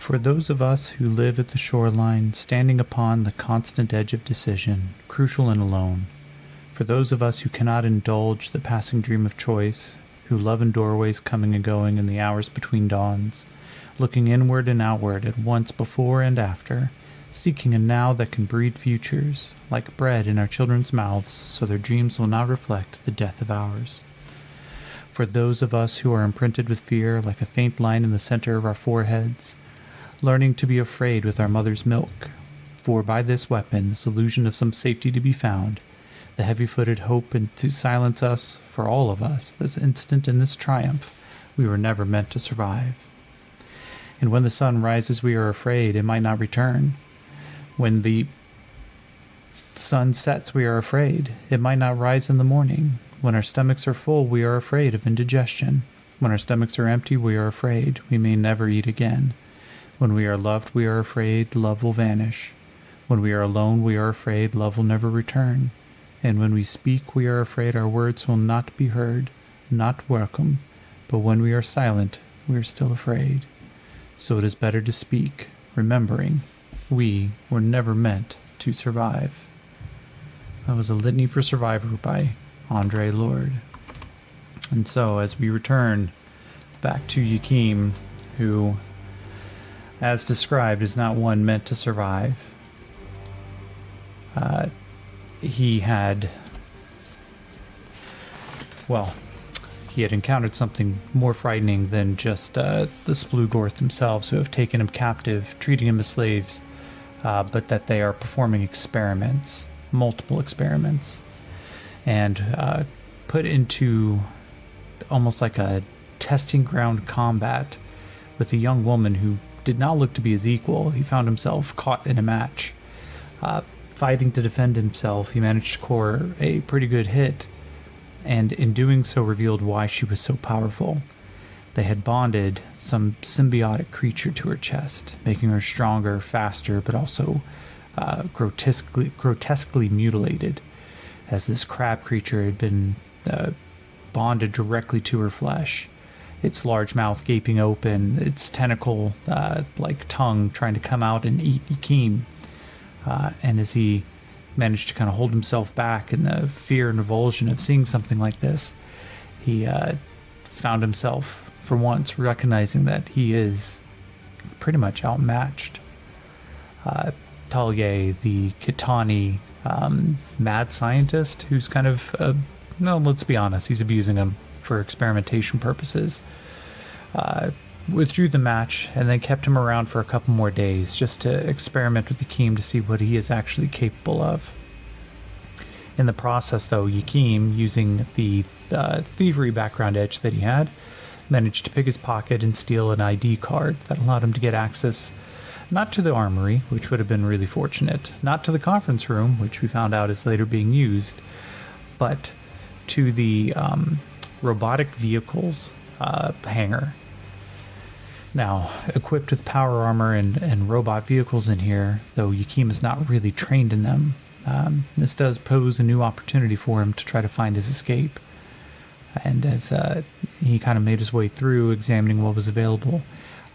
For those of us who live at the shoreline, standing upon the constant edge of decision, crucial and alone. For those of us who cannot indulge the passing dream of choice, who love in doorways coming and going in the hours between dawns, looking inward and outward at once before and after, seeking a now that can breed futures, like bread in our children's mouths, so their dreams will not reflect the death of ours. For those of us who are imprinted with fear like a faint line in the center of our foreheads, learning to be afraid with our mother's milk, for by this weapon, this illusion of some safety to be found, the heavy-footed hope and to silence us, for all of us, this instant and this triumph, we were never meant to survive. And when the sun rises, we are afraid it might not return. When the sun sets, we are afraid it might not rise in the morning. When our stomachs are full, we are afraid of indigestion. When our stomachs are empty, we are afraid we may never eat again. When we are loved, we are afraid love will vanish. When we are alone, we are afraid love will never return. And when we speak, we are afraid our words will not be heard, not welcome. But when we are silent, we are still afraid. So it is better to speak, remembering we were never meant to survive. That was a litany for Survivor by Andre Lord. And so as we return back to Yakim, who, as described, is not one meant to survive. He had encountered something more frightening than just the Splugorth themselves, who have taken him captive, treating him as slaves, but that they are performing experiments, multiple experiments, and put into almost like a testing ground combat with a young woman who did not look to be his equal. He found himself caught in a match. Fighting to defend himself, he managed to score a pretty good hit, and in doing so revealed why she was so powerful. They had bonded some symbiotic creature to her chest, making her stronger, faster, but also grotesquely mutilated, as this crab creature had been bonded directly to her flesh, its large mouth gaping open, its tentacle like tongue trying to come out and eat Yakim. And as he managed to kind of hold himself back in the fear and revulsion of seeing something like this, he found himself, for once, recognizing that he is pretty much outmatched. Talye, the Kitani mad scientist, who's kind of, let's be honest, he's abusing him for experimentation purposes, withdrew the match and then kept him around for a couple more days just to experiment with Yakim to see what he is actually capable of. In the process, though, Yakim, using the thievery background edge that he had, managed to pick his pocket and steal an ID card that allowed him to get access not to the armory, which would have been really fortunate, not to the conference room, which we found out is later being used, but to the robotic vehicles hangar. Now, equipped with power armor and robot vehicles in here, though Yakim is not really trained in them, this does pose a new opportunity for him to try to find his escape. And as he kind of made his way through, examining what was available,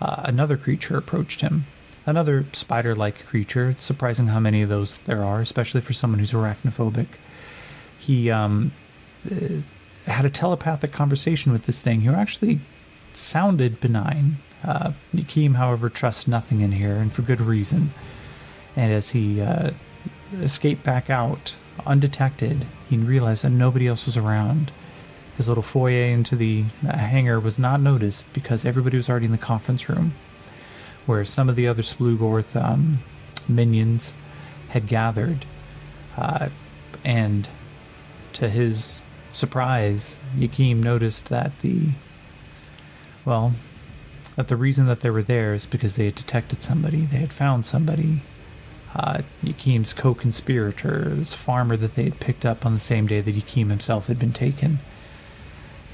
another creature approached him. Another spider-like creature. It's surprising how many of those there are, especially for someone who's arachnophobic. He had a telepathic conversation with this thing who actually sounded benign. Yakim, however, trusts nothing in here, and for good reason. And as he escaped back out, undetected, he realized that nobody else was around. His little foyer into the hangar was not noticed because everybody was already in the conference room, where some of the other Splugorth minions had gathered. And to his surprise, Yakim noticed that the reason that they were there is because they had detected somebody. They had found somebody. Yakim's co-conspirator, this farmer that they had picked up on the same day that Yakim himself had been taken.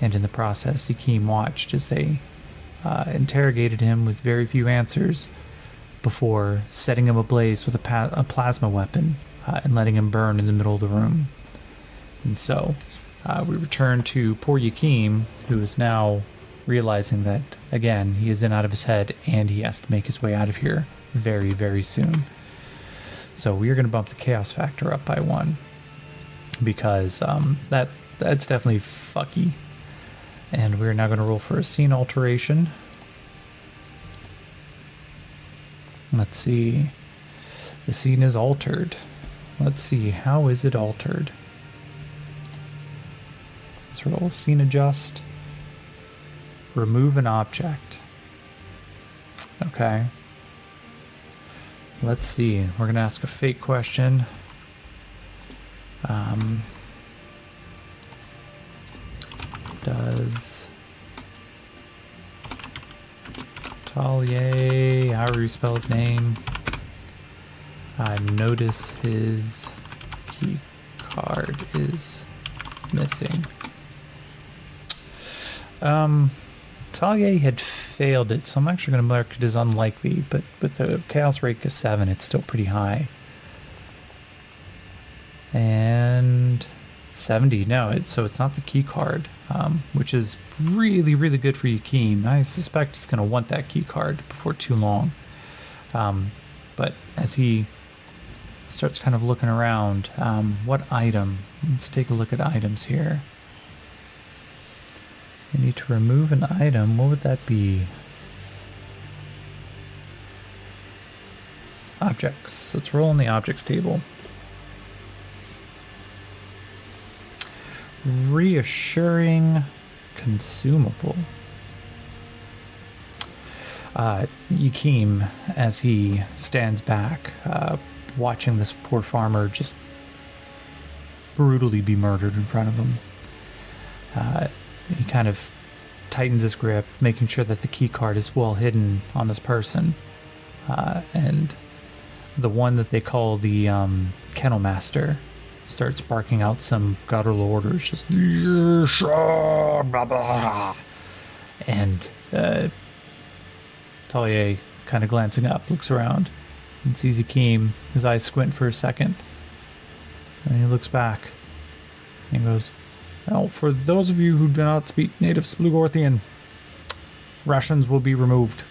And in the process, Yakim watched as they interrogated him with very few answers before setting him ablaze with a plasma weapon and letting him burn in the middle of the room. And so we return to poor Yakim, who is now realizing that, again, he is in out of his head and he has to make his way out of here very, very soon. So we are going to bump the chaos factor up by 1 because that's definitely fucky. And we're now going to roll for a scene alteration. Let's see. The scene is altered. Let's see, how is it altered? Let's roll scene adjust. Remove an object. Okay. Let's see. We're going to ask a fake question. Does Talia, however you spell his name, notice his key card is missing? Talia had failed it, so I'm actually going to mark it as unlikely, but with the chaos rate of 7, it's still pretty high. And 70, no, so it's not the key card, which is really, really good for Yakeem. I suspect he's going to want that key card before too long. But as he starts kind of looking around, what item? Let's take a look at items here. You need to remove an item. What would that be? Objects. Let's roll in the objects table. Reassuring consumable. Yakeem, as he stands back, watching this poor farmer just brutally be murdered in front of him. He kind of tightens his grip, making sure that the key card is well hidden on this person. And the one that they call the kennel master starts barking out some guttural orders, just and Talia, kind of glancing up, looks around and sees Yakeem. His eyes squint for a second, and he looks back and goes, "Well, for those of you who do not speak native Splugorthian, rations will be removed.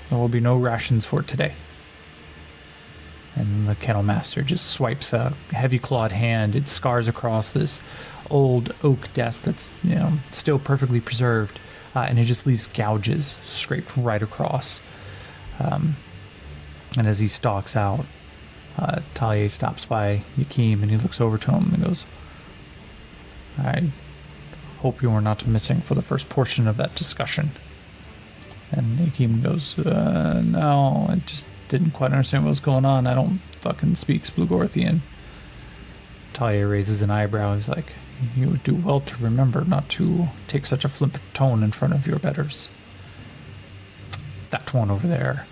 There will be no rations for today." And the kennel master just swipes a heavy clawed hand. It scars across this old oak desk that's, still perfectly preserved, and it just leaves gouges scraped right across. And as he stalks out, Talia stops by Yakeem and he looks over to him and goes, "I hope you were not missing for the first portion of that discussion." And Yakeem goes, "No, I just didn't quite understand what was going on. I don't fucking speak Splugorthian." Talia raises an eyebrow. He's like, "You would do well to remember not to take such a flippant tone in front of your betters. That one over there,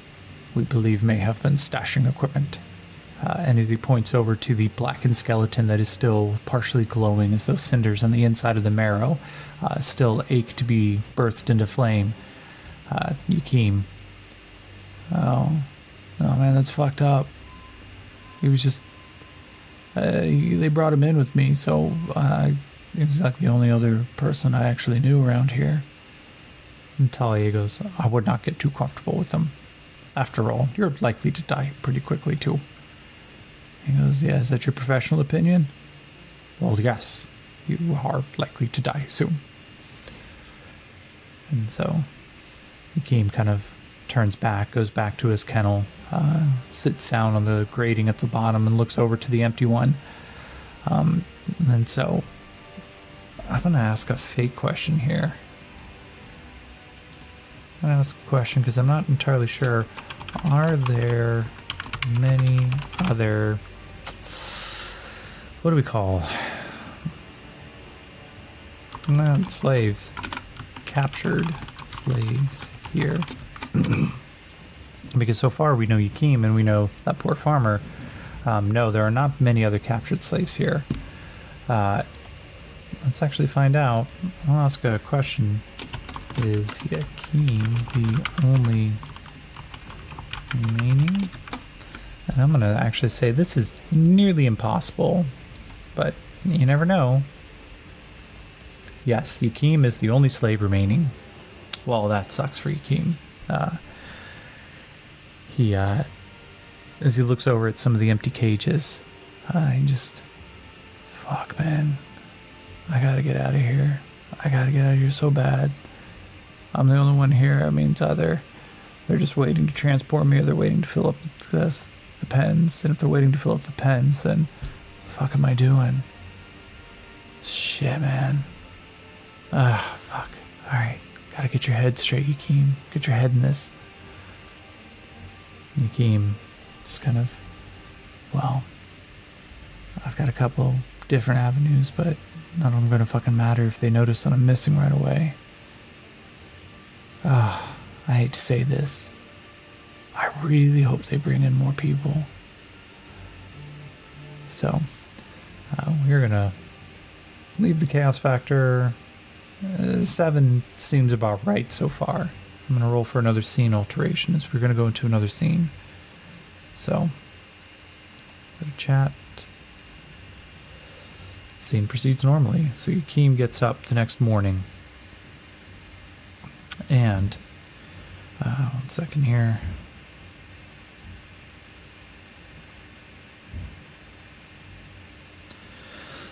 we believe, may have been stashing equipment." And as he points over to the blackened skeleton that is still partially glowing as though cinders on the inside of the marrow still ache to be birthed into flame, Yakeem, "Oh man, that's fucked up. He was just, they brought him in with me, so he's like the only other person I actually knew around here." And Talia goes, "I would not get too comfortable with him. After all, you're likely to die pretty quickly too." He goes, "Yeah, is that your professional opinion?" "Well, yes, you are likely to die soon." And so Yakeem kind of turns back, goes back to his kennel, sits down on the grating at the bottom and looks over to the empty one. And so I'm going to ask a fake question here. I'm going to ask a question because I'm not entirely sure. Are there many other, what do we call, not slaves, captured slaves here? Because so far we know Yakeem and we know that poor farmer. No, there are not many other captured slaves here. Let's actually find out. I'll ask a question. Is Yakeem the only remaining? And I'm going to actually say this is nearly impossible, but you never know. Yes, Yakeem is the only slave remaining. well, that sucks for Yakeem. He, as he looks over at some of the empty cages, he just, fuck, man, I gotta get out of here. I gotta get out of here so bad. I'm the only one here. I mean, it's either they're just waiting to transport me or they're waiting to fill up the pens. And if they're waiting to fill up the pens, then what the fuck am I doing? Shit, man. Fuck. Alright. Gotta get your head straight, Yakeem. Get your head in this. Yakeem just kind of, well, I've got a couple different avenues, but none of them gonna fucking matter if they notice that I'm missing right away. I hate to say this. I really hope they bring in more people. So, we're gonna leave the chaos factor. 7 seems about right so far. I'm gonna roll for another scene alteration as we're gonna go into another scene. So, go to chat. Scene proceeds normally. So Yakeem gets up the next morning. And, 1 second here.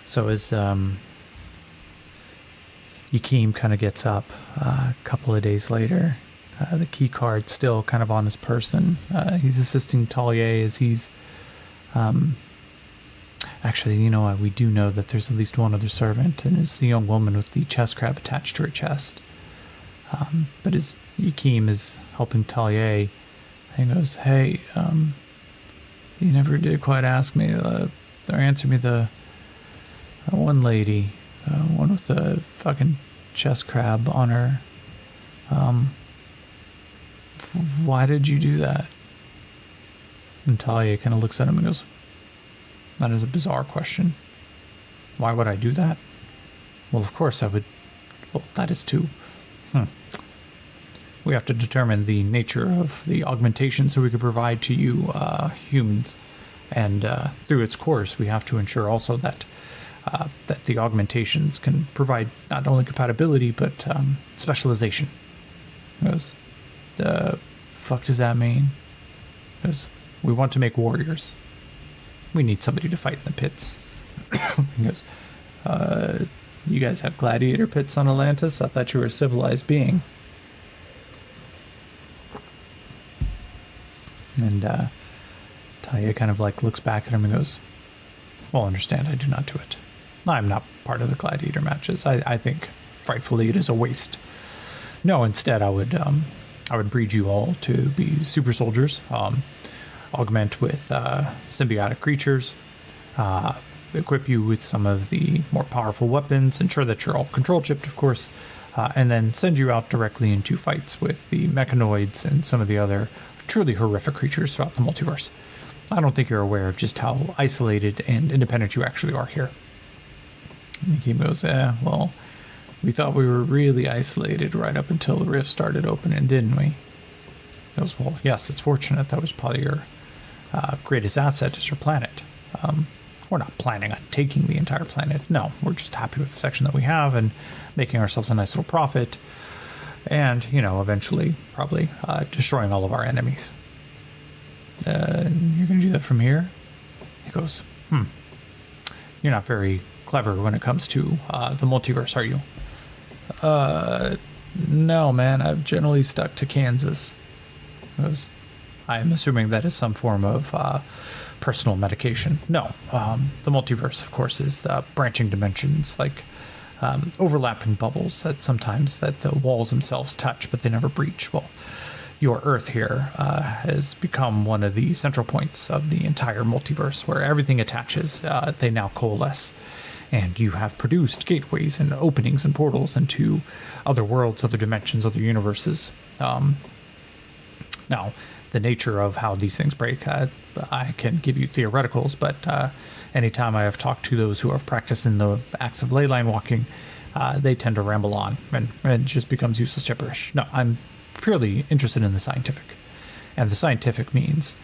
So as Yakeem kind of gets up a couple of days later, the key card's still kind of on his person. He's assisting Talia as he's... actually, you know what? We do know that there's at least one other servant, and it's the young woman with the chest crab attached to her chest. But as Yakeem is helping Talia, he goes, hey, you never did quite ask me, or answer me the one lady, one with the fucking chest crab on her. Why did you do that? And Talia kind of looks at him and goes, that is a bizarre question. Why would I do that? Well, of course I would. Well, that is too. We have to determine the nature of the augmentation so we could provide to you humans. And through its course, we have to ensure also that that the augmentations can provide not only compatibility, but specialization. He goes, the fuck does that mean? He goes, we want to make warriors. We need somebody to fight in the pits. He goes, you guys have gladiator pits on Atlantis? I thought you were a civilized being. And Talia kind of like looks back at him and goes, well, understand, I do not do it. I'm not part of the gladiator matches. I think, frightfully, it is a waste. No, instead, I would breed you all to be super soldiers, augment with symbiotic creatures, equip you with some of the more powerful weapons, ensure that you're all control chipped, of course, and then send you out directly into fights with the mechanoids and some of the other truly horrific creatures throughout the multiverse. I don't think you're aware of just how isolated and independent you actually are here. And he goes, well, we thought we were really isolated right up until the rift started opening, didn't we? He goes, well, yes, it's fortunate. That was probably your greatest asset is your planet. We're not planning on taking the entire planet. No, we're just happy with the section that we have and making ourselves a nice little profit. And, you know, eventually probably destroying all of our enemies. You're going to do that from here? He goes, you're not very clever when it comes to the multiverse, are you? No, man, I've generally stuck to Kansas. He goes, I'm assuming that is some form of personal medication. No, the multiverse, of course, is branching dimensions, like overlapping bubbles that sometimes that the walls themselves touch, but they never breach. Well, your Earth here has become one of the central points of the entire multiverse, where everything attaches. They now coalesce, and you have produced gateways and openings and portals into other worlds, other dimensions, other universes. Now, the nature of how these things break, I can give you theoreticals, but anytime I have talked to those who have practiced in the acts of ley line walking, they tend to ramble on, and it just becomes useless gibberish. No, I'm purely interested in the scientific. And the scientific means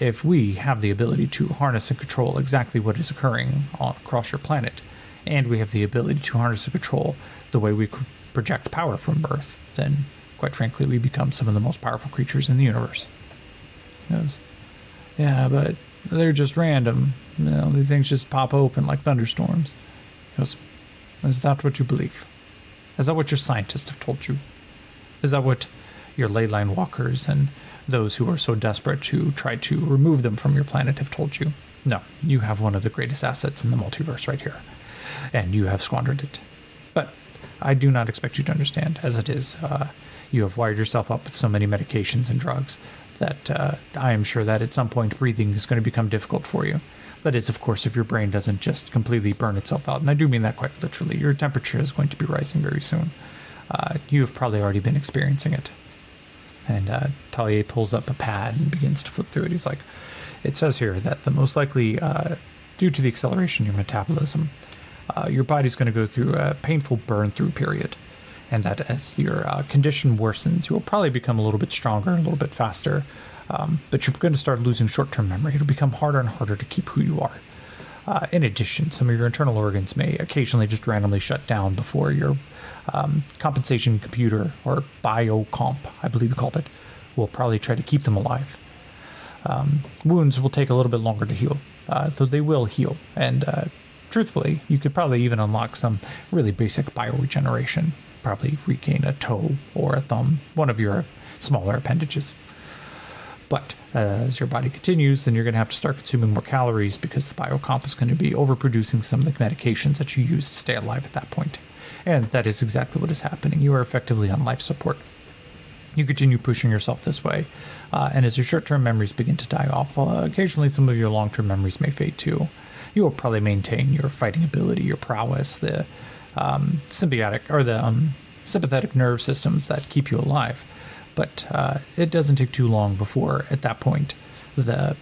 if we have the ability to harness and control exactly what is occurring across your planet, and we have the ability to harness and control the way we project power from Earth, then quite frankly we become some of the most powerful creatures in the universe. He goes, yeah, but they're just random. You know, these things just pop open like thunderstorms. He goes, is that what you believe? Is that what your scientists have told you? Is that what your ley line walkers and those who are so desperate to try to remove them from your planet have told you? No, you have one of the greatest assets in the multiverse right here, and you have squandered it. But I do not expect you to understand, as it is. You have wired yourself up with so many medications and drugs that I am sure that at some point breathing is going to become difficult for you. That is, of course, if your brain doesn't just completely burn itself out. And I do mean that quite literally. Your temperature is going to be rising very soon. You have probably already been experiencing it. And Talia pulls up a pad and begins to flip through it. He's like, it says here that the most likely, due to the acceleration of your metabolism, your body's going to go through a painful burn-through period. And that as your condition worsens, you will probably become a little bit stronger, a little bit faster. But you're going to start losing short-term memory. It'll become harder and harder to keep who you are. In addition, some of your internal organs may occasionally just randomly shut down before your compensation computer, or biocomp, I believe you called it, will probably try to keep them alive. Wounds will take a little bit longer to heal, though they will heal. And truthfully, you could probably even unlock some really basic bioregeneration. Probably regain a toe or a thumb, one of your smaller appendages. But as your body continues, then you're going to have to start consuming more calories because the biocomp is going to be overproducing some of the medications that you use to stay alive at that point. And that is exactly what is happening. You are effectively on life support. You continue pushing yourself this way. And as your short-term memories begin to die off, occasionally some of your long-term memories may fade too. You will probably maintain your fighting ability, your prowess, the symbiotic or the sympathetic nerve systems that keep you alive. But it doesn't take too long before, at that point, the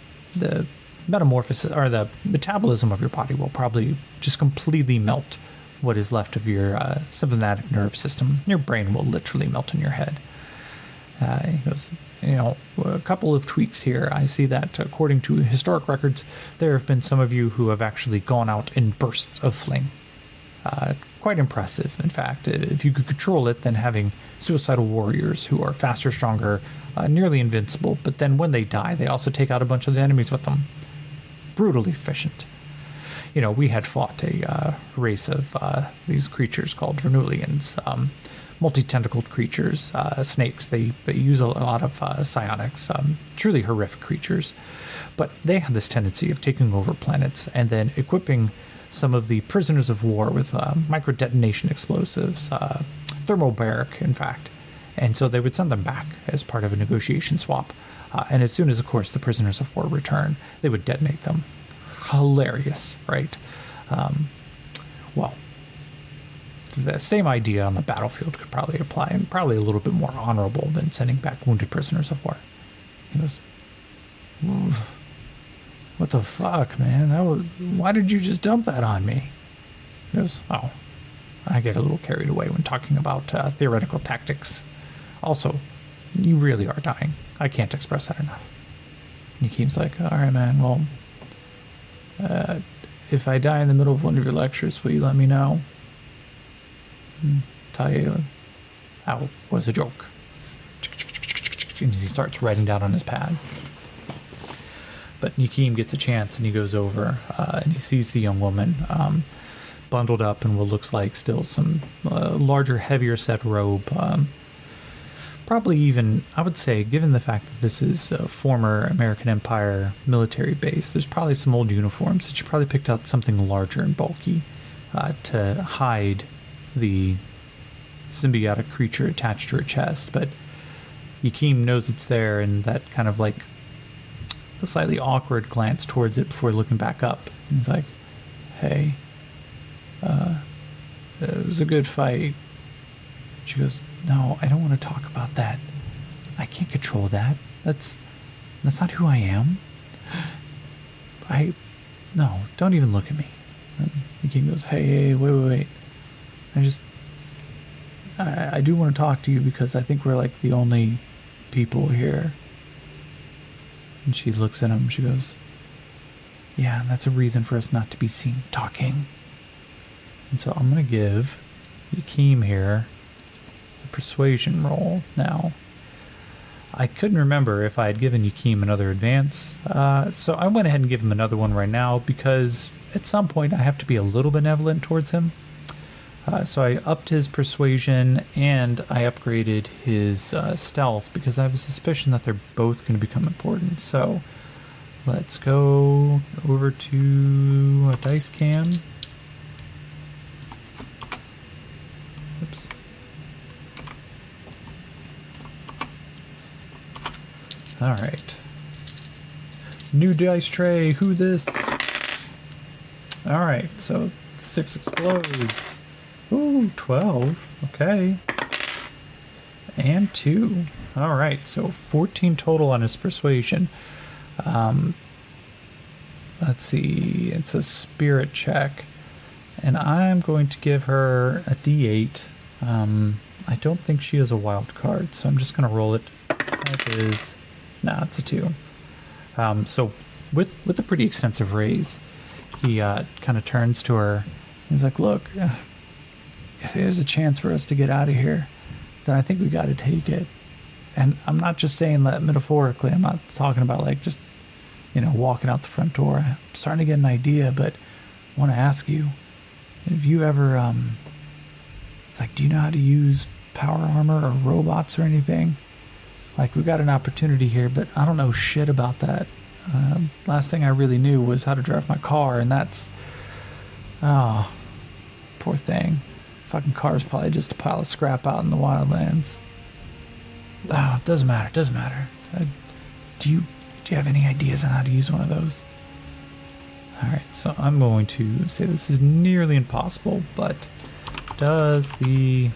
metamorphosis or the metabolism of your body will probably just completely melt what is left of your sympathetic nerve system. Your brain will literally melt in your head. He goes, you know, a couple of tweaks here. I see that according to historic records, there have been some of you who have actually gone out in bursts of flame. Quite impressive, in fact. If you could control it, then having suicidal warriors who are faster, stronger, nearly invincible, but then when they die, they also take out a bunch of the enemies with them. Brutally efficient. You know, we had fought a race of these creatures called Vernulians, multi-tentacled creatures, snakes. They use a lot of psionics, truly horrific creatures. But they had this tendency of taking over planets and then equipping some of the prisoners of war with micro-detonation explosives, thermobaric, in fact. And so they would send them back as part of a negotiation swap. And as soon as, of course, the prisoners of war return, they would detonate them. Hilarious, right? Well, the same idea on the battlefield could probably apply, and probably a little bit more honorable than sending back wounded prisoners of war. He goes, oof. What the fuck, man? Why did you just dump that on me? He goes, oh, I get a little carried away when talking about theoretical tactics. Also, you really are dying. I can't express that enough. And Yakim's like, all right, man, well, if I die in the middle of one of your lectures, will you let me know? Talia, that was a joke. And he starts writing down on his pad. But Yakim gets a chance and he goes over and he sees the young woman bundled up in what looks like still some larger, heavier set robe. Probably even, I would say, given the fact that this is a former American Empire military base, there's probably some old uniforms that she probably picked out something larger and bulky to hide the symbiotic creature attached to her chest. But Yakim knows it's there, and that kind of like a slightly awkward glance towards it before looking back up. And he's like, hey, it was a good fight. She goes, no, I don't want to talk about that. I can't control that. That's not who I am. No, don't even look at me. And Yakim goes, hey, wait. I do want to talk to you because I think we're like the only people here. And she looks at him. She goes, yeah, that's a reason for us not to be seen talking. And so I'm going to give Yakim here a persuasion roll now. I couldn't remember if I had given Yakim another advance, so I went ahead and gave him another one right now because at some point I have to be a little benevolent towards him. So I upped his persuasion and I upgraded his stealth because I have a suspicion that they're both going to become important. So let's go over to a dice cam. Oops. All right. New dice tray. Who this? All right. So 6 explodes. Ooh, 12. Okay. And 2. All right. So 14 total on his persuasion. Let's see. It's a spirit check. And I'm going to give her a D8. I don't think she is a wild card, so I'm just going to roll it as is. No, it's a 2. So with a pretty extensive raise, he kind of turns to her. He's like, look, if there's a chance for us to get out of here, then I think we got to take it. And I'm not just saying that metaphorically. I'm not talking about like just, walking out the front door. I'm starting to get an idea, but I want to ask you, have you ever, it's like, do you know how to use power armor or robots or anything? Like, we got an opportunity here, but I don't know shit about that. Last thing I really knew was how to drive my car, and that's... Oh, poor thing. Fucking car's probably just a pile of scrap out in the wildlands. Oh, it doesn't matter. Do you have any ideas on how to use one of those? Alright, so I'm going to say this is nearly impossible, but does the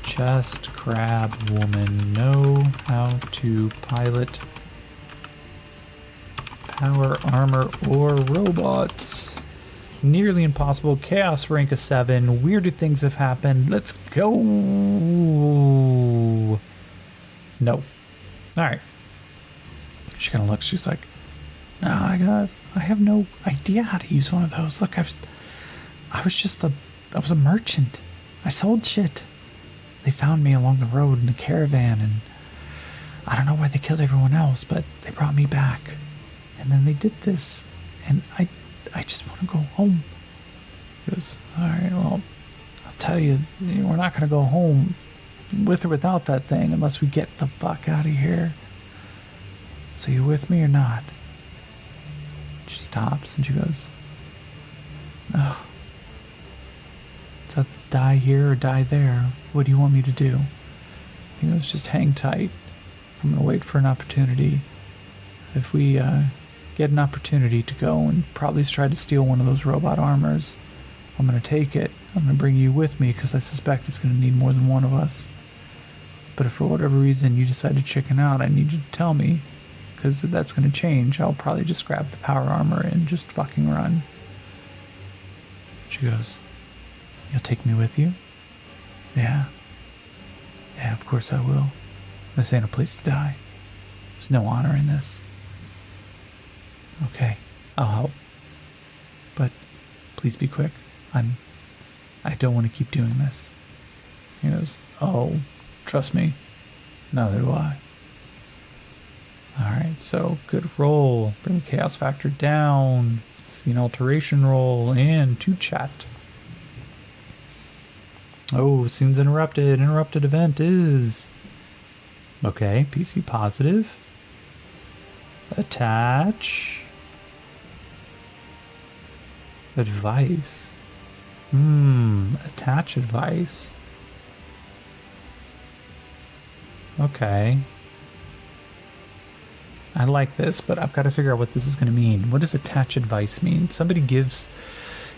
chest crab woman know how to pilot power armor or robots? Nearly impossible. Chaos rank of 7. Weirder things have happened. Let's go. No. Alright. She kind of looks. She's like, no, I have no idea how to use one of those. Look, I was a merchant. I sold shit. They found me along the road in a caravan, and I don't know why they killed everyone else, but they brought me back. And then they did this, and I just want to go home. He goes, all right, well, I'll tell you, we're not going to go home with or without that thing unless we get the fuck out of here. So you with me or not? She stops and she goes, oh, it's either die here or die there. What do you want me to do? He goes, just hang tight. I'm going to wait for an opportunity. If we get an opportunity to go and probably try to steal one of those robot armors, I'm going to take it. I'm going to bring you with me because I suspect it's going to need more than one of us. But if for whatever reason you decide to chicken out, I need you to tell me, because that's going to change. I'll probably just grab the power armor and just fucking run. She goes, you'll take me with you? Yeah. Yeah, of course I will. This ain't a place to die. There's no honor in this. Okay, I'll help. But please be quick. I don't want to keep doing this. He goes, oh, trust me. Neither do I. Alright, so good roll. Bring the chaos factor down. Scene alteration roll and to chat. Oh, scene's interrupted. Interrupted event is... Okay, PC positive. Attach. Advice. Attach advice. Okay. I like this, but I've got to figure out what this is going to mean. What does attach advice mean? Somebody gives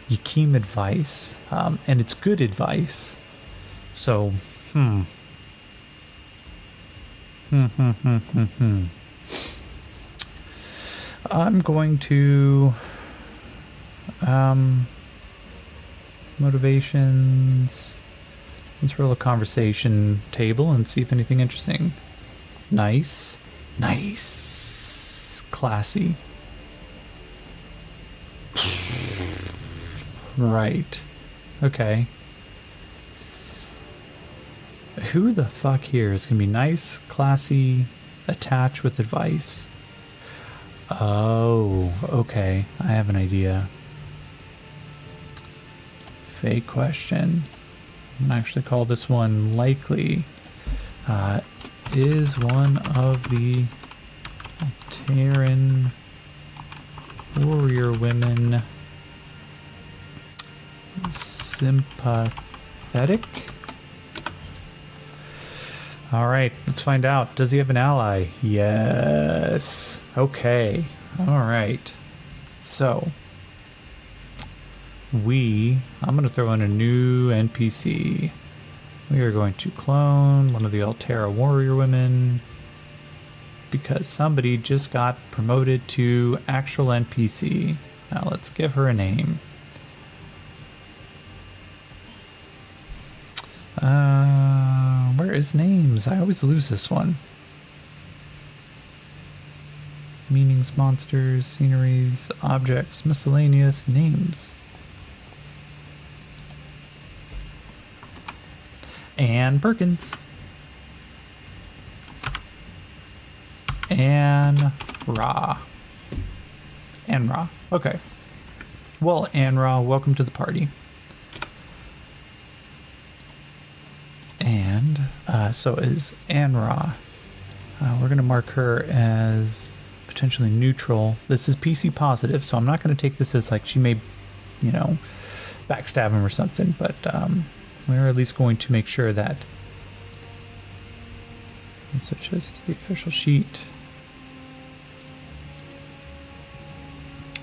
Yakim advice, and it's good advice. So, I'm going to motivations. Let's roll a conversation table and see if anything interesting. Nice. Classy. Right. Okay. Who the fuck here is going to be nice, classy, attach with advice? Oh, okay. I have an idea. Fake question. I'm gonna actually call this one likely. Is one of the Terran warrior women sympathetic? All right, let's find out. Does he have an ally? Yes. Okay. All right. So I'm going to throw in a new NPC. We are going to clone one of the Altera warrior women because somebody just got promoted to actual NPC. Now let's give her a name. Where is names? I always lose this one. Meanings, monsters, sceneries, objects, miscellaneous, names. Ann Perkins. Ann Ra. Ann Ra. Okay. Well, Ann Ra, welcome to the party. And so is Ann Ra. We're going to mark her as potentially neutral. This is PC positive, so I'm not going to take this as like she may, backstab him or something, but we're at least going to make sure that. And so just the official sheet.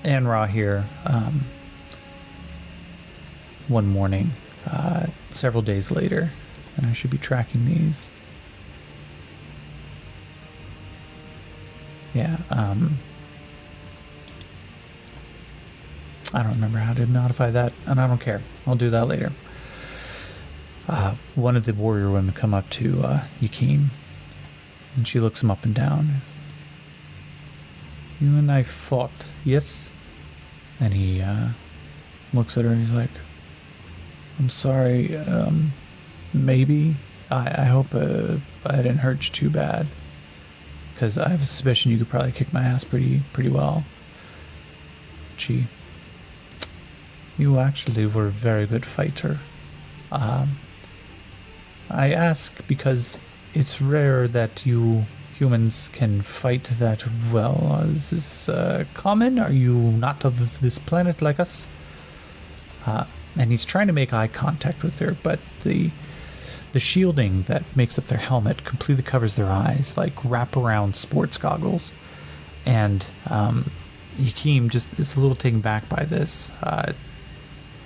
Ann Ra here. One morning, several days later, and I should be tracking these. Yeah, I don't remember how to modify that, and I don't care. I'll do that later. One of the warrior women come up to Yakim, and she looks him up and down. You and I fought, yes? And he looks at her and he's like, I'm sorry, maybe. I hope I didn't hurt you too bad. Because I have a suspicion you could probably kick my ass pretty well. You actually were a very good fighter. I ask because it's rare that you humans can fight that well. Is this common? Are you not of this planet like us? And he's trying to make eye contact with her, but the shielding that makes up their helmet completely covers their eyes, like wraparound sports goggles. And Yakim just is a little taken back by this.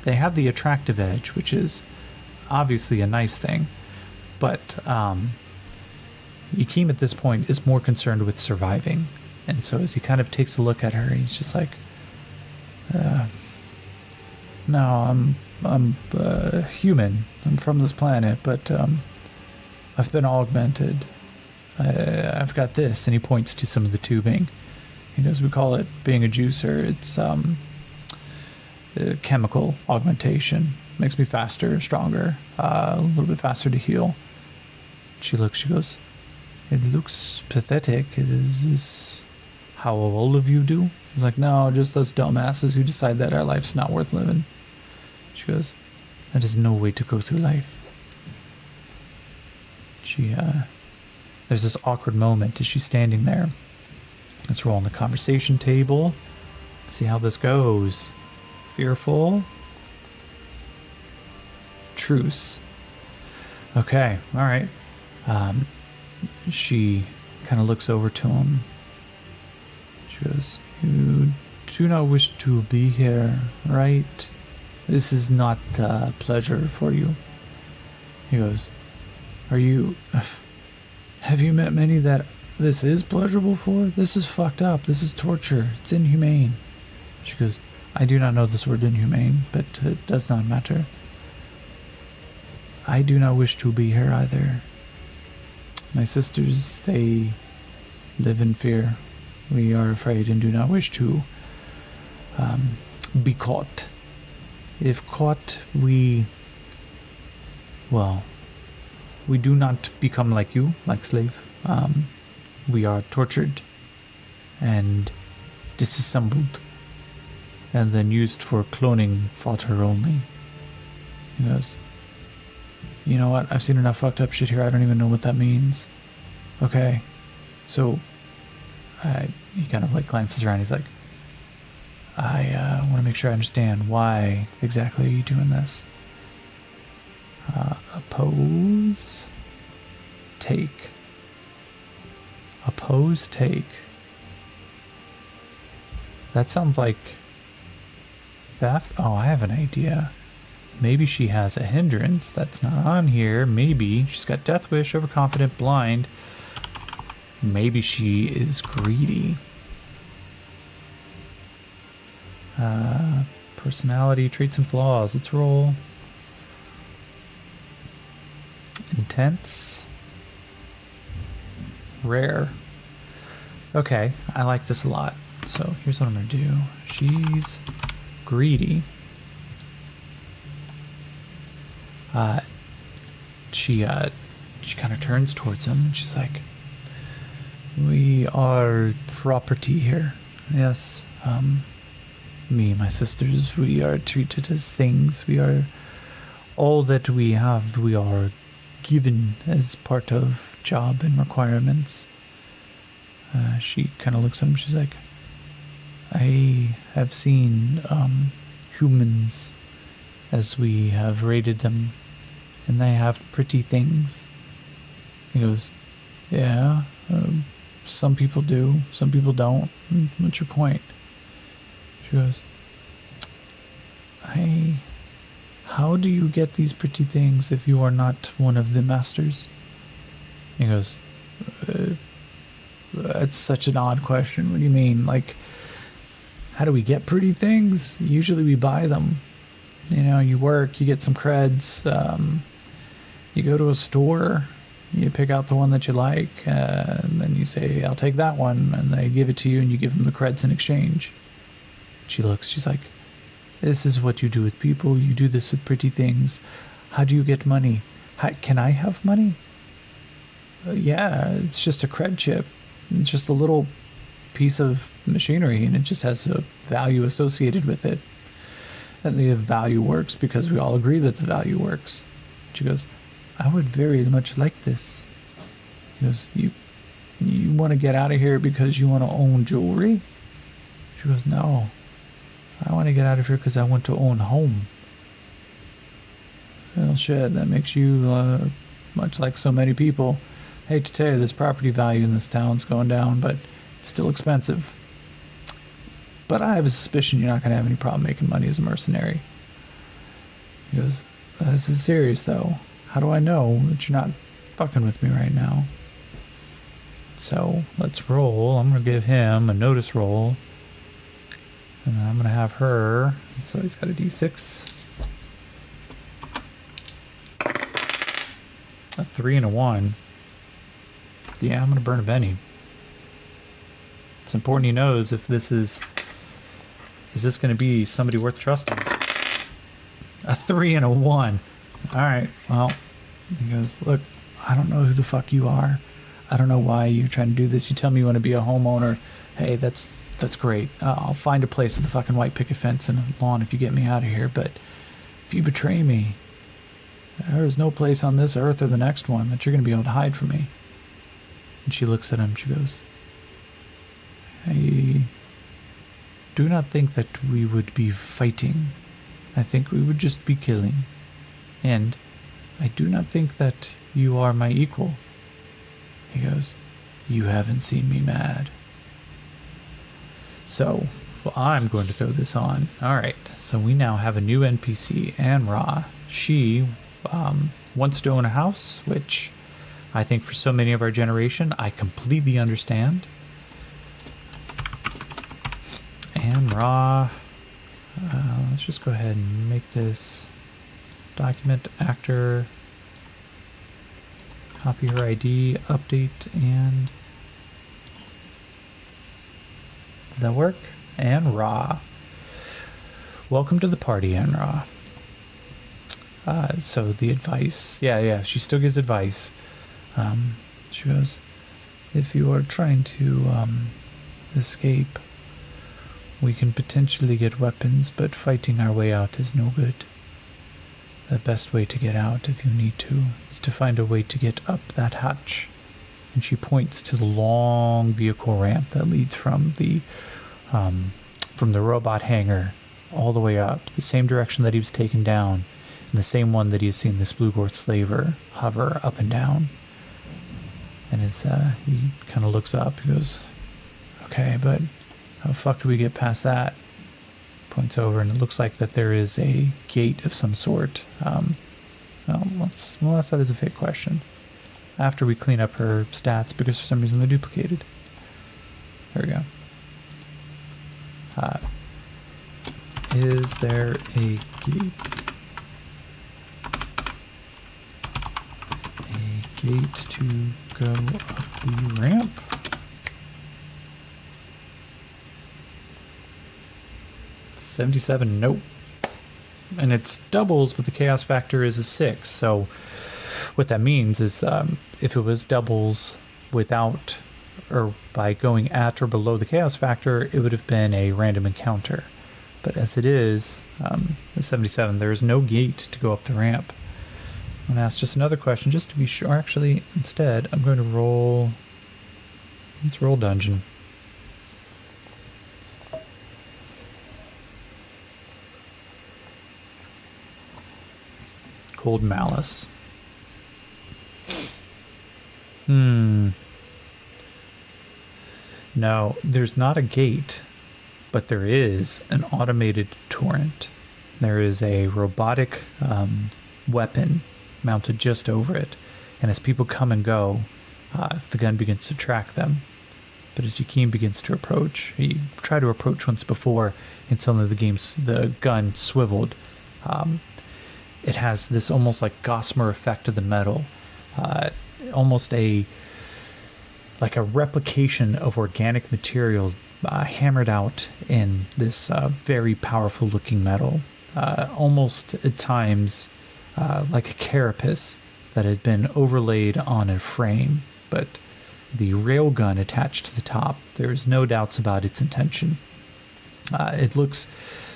They have the attractive edge, which is obviously a nice thing, but Yakim at this point is more concerned with surviving. And so as he kind of takes a look at her, he's just like, no, I'm human. I'm from this planet, but I've been augmented. I've got this, and he points to some of the tubing. He goes, we call it being a juicer. It's chemical augmentation. Makes me faster, stronger, a little bit faster to heal. She goes, it looks pathetic. Is this how all of you do? He's like, no, just us dumbasses who decide that our life's not worth living. She goes, that is no way to go through life. There's this awkward moment as she's standing there. Let's roll on the conversation table. See how this goes. Fearful. Truce. Okay, alright. She kind of looks over to him. She goes, you do not wish to be here, right? This is not a pleasure for you. He goes, have you met many that this is pleasurable for? This is fucked up. This is torture. It's inhumane. She goes, I do not know this word inhumane, but it does not matter. I do not wish to be here either. My sisters, they live in fear. We are afraid and do not wish to be caught. If caught, We do not become like you, like slave. We are tortured and disassembled and then used for cloning fodder only. He goes, you know what? I've seen enough fucked up shit here. I don't even know what that means. Okay. So, he kind of like glances around. He's like, I want to make sure I understand why exactly are you doing this. Oppose, take. Oppose, take. That sounds like theft. Oh, I have an idea. Maybe she has a hindrance that's not on here. Maybe she's got death wish, overconfident, blind. Maybe she is greedy. Personality, traits and flaws. Let's roll. Intense. Rare. Okay, I like this a lot. So here's what I'm going to do. She's greedy. She kind of turns towards him and she's like, we are property here. Yes, me and my sisters, we are treated as things. We are all that we have. We are given as part of job and requirements. She kind of looks at him. She's like, I have seen humans as we have raided them, and they have pretty things. He goes, yeah, some people do, some people don't. What's your point? She goes, how do you get these pretty things if you are not one of the masters? He goes, that's such an odd question. What do you mean? Like, how do we get pretty things? Usually we buy them. You know, you work, you get some creds, you go to a store, you pick out the one that you like, and then you say, I'll take that one, and they give it to you, and you give them the creds in exchange. She looks, she's like, this is what you do with people. You do this with pretty things. How do you get money? Can I have money? Yeah, it's just a cred chip. It's just a little piece of machinery, and it just has a value associated with it. And the value works because we all agree that the value works. She goes, I would very much like this. He goes, you want to get out of here because you want to own jewelry? She goes, no. I want to get out of here because I want to own a home. Well, shit, that makes you much like so many people. Hate to tell you, this property value in this town's going down, but it's still expensive. But I have a suspicion you're not going to have any problem making money as a mercenary. He goes, this is serious, though. How do I know that you're not fucking with me right now? So, let's roll. I'm going to give him a notice roll. And then I'm going to have her. So he's got a d6. A 3 and a 1. Yeah, I'm going to burn a Benny. It's important he knows if this is this going to be somebody worth trusting? A 3 and a 1. Alright, well, he goes, look, I don't know who the fuck you are. I don't know why you're trying to do this. You tell me you want to be a homeowner. Hey, that's great. I'll find a place with a fucking white picket fence and a lawn if you get me out of here. But if you betray me, there is no place on this earth or the next one that you're going to be able to hide from me. And she looks at him. She goes, I do not think that we would be fighting. I think we would just be killing. And I do not think that you are my equal. He goes, you haven't seen me mad. So, I'm going to throw this on. Alright, so we now have a new NPC, Anra. She wants to own a house, which I think for so many of our generation, I completely understand. Anra. Let's just go ahead and make this document actor. Copy her ID, update, and did that work? Anra. Welcome to the party, Anra. So the advice, yeah, she still gives advice. She goes, if you are trying to escape, we can potentially get weapons, but fighting our way out is no good. The best way to get out, if you need to, is to find a way to get up that hatch. And she points to the long vehicle ramp that leads from the robot hangar all the way up, the same direction that he was taken down, and the same one that he has seen this Blue-Gorth slaver hover up and down. And as he kind of looks up, he goes, okay, but how the fuck do we get past that? Points over, and it looks like that there is a gate of some sort. Unless that is a fake question. After we clean up her stats, because for some reason they're duplicated. There we go. Is there a gate? A gate to go up the ramp? $77, nope. And it's doubles, but the chaos factor is a 6. So what that means is if it was doubles without or by going at or below the chaos factor, it would have been a random encounter. But as it is, the 77, there is no gate to go up the ramp. I'm going to ask just another question just to be sure. Actually, instead, I'm going to roll. Let's roll dungeon. Cold Malice. No, there's not a gate, but there is an automated torrent. There is a robotic weapon mounted just over it, and as people come and go, the gun begins to track them. But as Yakeem begins to approach, he tried to approach once before, and suddenly the gun swiveled. It has this almost like gossamer effect of the metal, almost like a replication of organic material hammered out in this very powerful looking metal, almost at times like a carapace that had been overlaid on a frame, but the railgun attached to the top, there's no doubts about its intention. It looks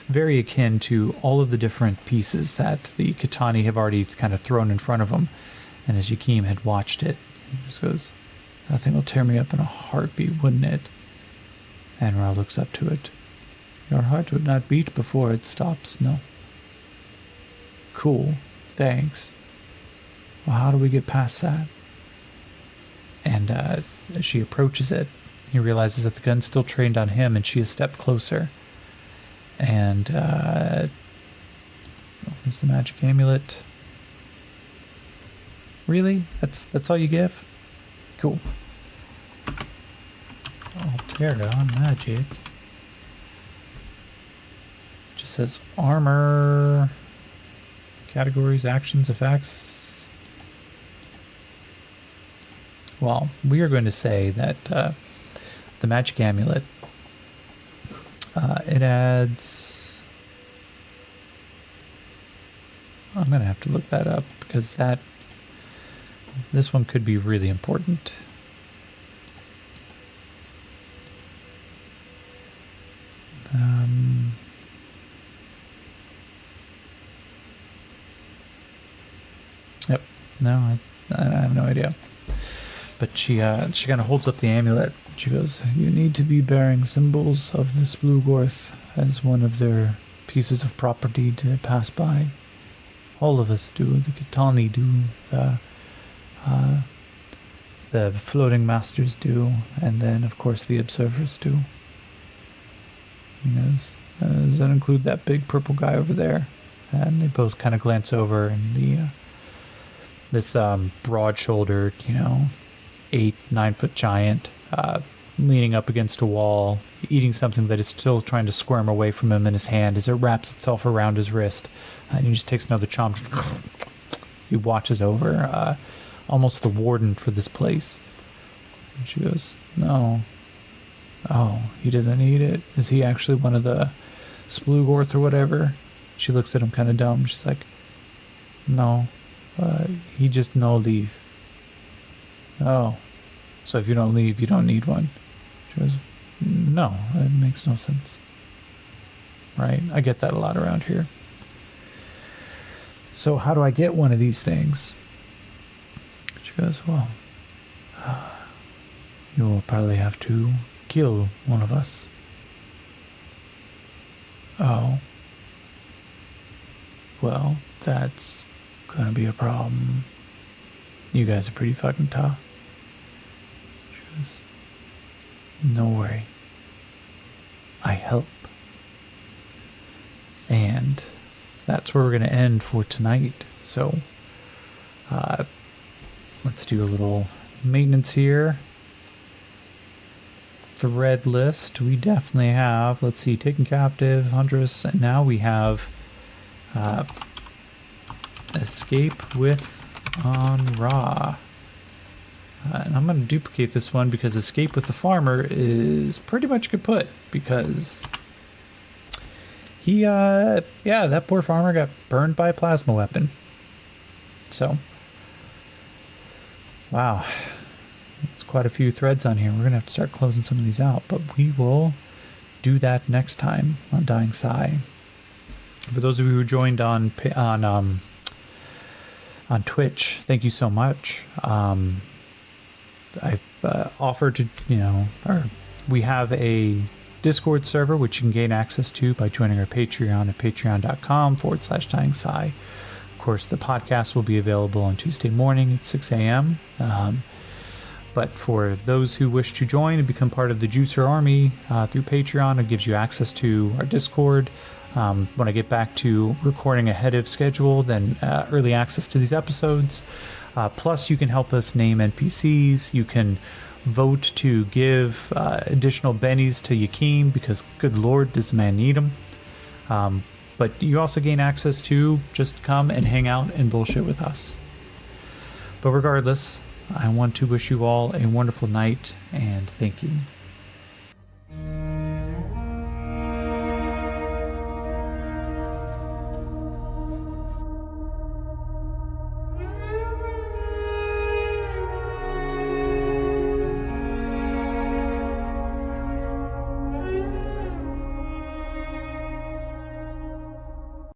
very akin to all of the different pieces that the Katani have already kind of thrown in front of him. And as Yakeem had watched it, he just goes, that thing will tear me up in a heartbeat, wouldn't it? And Ra looks up to it. Your heart would not beat before it stops, no? Cool, thanks. Well, how do we get past that? And as she approaches it, he realizes that the gun's still trained on him, and she has stepped closer. And what's the magic amulet? Really? That's all you give? Cool. Alterra magic. Just says armor. Categories, actions, effects. Well, we are going to say that the magic amulet, it adds... I'm going to have to look that up because this one could be really important. Yep. No, I have no idea. But she kind of holds up the amulet. She goes, you need to be bearing symbols of this Blue-Gorth as one of their pieces of property to pass by. All of us do. The Kitani do. The floating masters do. And then, of course, the observers do. He goes, does that include that big purple guy over there? And they both kind of glance over, and this broad-shouldered, 8-9 foot giant, leaning up against a wall, eating something that is still trying to squirm away from him in his hand as it wraps itself around his wrist. And he just takes another chomp as he watches over, almost the warden for this place. And she goes, no. Oh, he doesn't eat it? Is he actually one of the Splugorth or whatever? She looks at him kind of dumb. She's like, No. He just no leave. Oh. So if you don't leave, you don't need one. She goes, no, that makes no sense. Right? I get that a lot around here. So how do I get one of these things? She goes, well, you'll probably have to kill one of us. Oh. Well, that's gonna be a problem. You guys are pretty fucking tough. She goes, no worry. I help. And that's where we're going to end for tonight. So, let's do a little maintenance here. Thread list. We definitely have, let's see, taken captive, huntress, and now we have escape with on Ra. And I'm going to duplicate this one because escape with the farmer is pretty much kaput because he, that poor farmer got burned by a plasma weapon. So, wow. It's quite a few threads on here. We're going to have to start closing some of these out, but we will do that next time on Dying Sigh. For those of you who joined on Twitch, thank you so much. I've offered to, we have a Discord server which you can gain access to by joining our Patreon at patreon.com/Dying Sigh. Of course, the podcast will be available on Tuesday morning at 6 a.m. But for those who wish to join and become part of the Juicer Army through Patreon, it gives you access to our Discord. When I get back to recording ahead of schedule, then early access to these episodes. Plus, you can help us name NPCs. You can vote to give additional bennies to Yakeem because, good lord, does man need them. But you also gain access to just come and hang out and bullshit with us. But regardless, I want to wish you all a wonderful night and thank you.